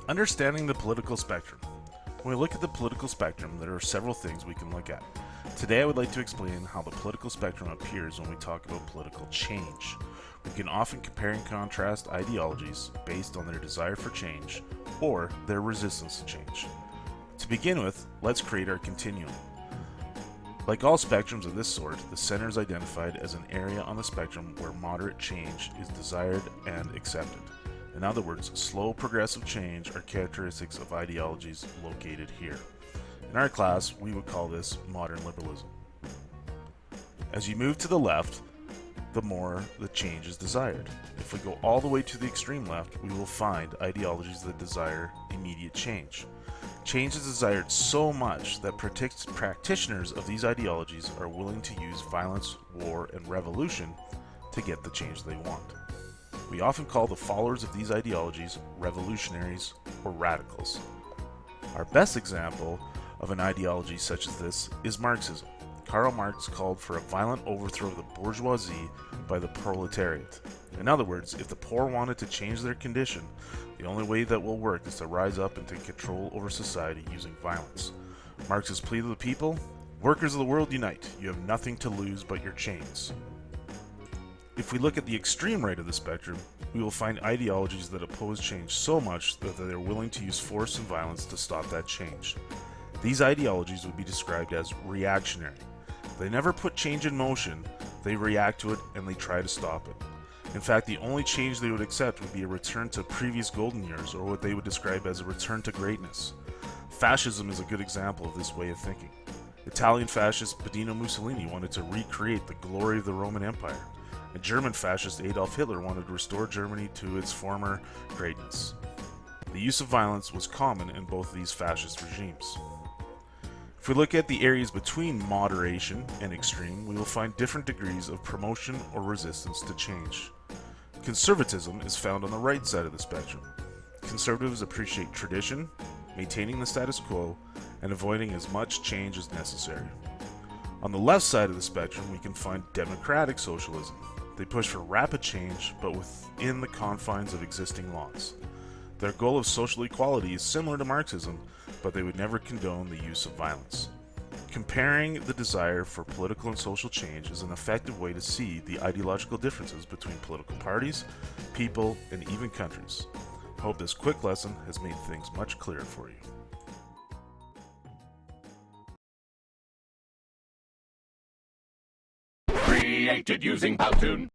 Understanding the political spectrum. When we look at the political spectrum, there are several things we can look at. Today I would like to explain how the political spectrum appears when we talk about political change. We can often compare and contrast ideologies based on their desire for change or their resistance to change. To begin with, let's create our continuum. Like all spectrums of this sort, the center is identified as an area on the spectrum where moderate change is desired and accepted. In other words, slow progressive change are characteristics of ideologies located here. In our class, we would call this modern liberalism. As you move to the left, the more the change is desired. If we go all the way to the extreme left, we will find ideologies that desire immediate change. Change is desired so much that practitioners of these ideologies are willing to use violence, war, and revolution to get the change they want. We often call the followers of these ideologies revolutionaries or radicals. Our best example of an ideology such as this is Marxism. Karl Marx called for a violent overthrow of the bourgeoisie by the proletariat. In other words, if the poor wanted to change their condition, the only way that will work is to rise up and take control over society using violence. Marx's plea to the people: workers of the world, unite. You have nothing to lose but your chains. If we look at the extreme right of the spectrum, we will find ideologies that oppose change so much that they are willing to use force and violence to stop that change. These ideologies would be described as reactionary. They never put change in motion, they react to it and they try to stop it. In fact, the only change they would accept would be a return to previous golden years, or what they would describe as a return to greatness. Fascism is a good example of this way of thinking. Italian fascist Benito Mussolini wanted to recreate the glory of the Roman Empire. And German fascist Adolf Hitler wanted to restore Germany to its former greatness. The use of violence was common in both these fascist regimes. If we look at the areas between moderation and extreme, we will find different degrees of promotion or resistance to change. Conservatism is found on the right side of the spectrum. Conservatives appreciate tradition, maintaining the status quo, and avoiding as much change as necessary. On the left side of the spectrum, we can find democratic socialism. They push for rapid change, but within the confines of existing laws. Their goal of social equality is similar to Marxism, but they would never condone the use of violence. Comparing the desire for political and social change is an effective way to see the ideological differences between political parties, people, and even countries. I hope this quick lesson has made things much clearer for you. Created using Powtoon.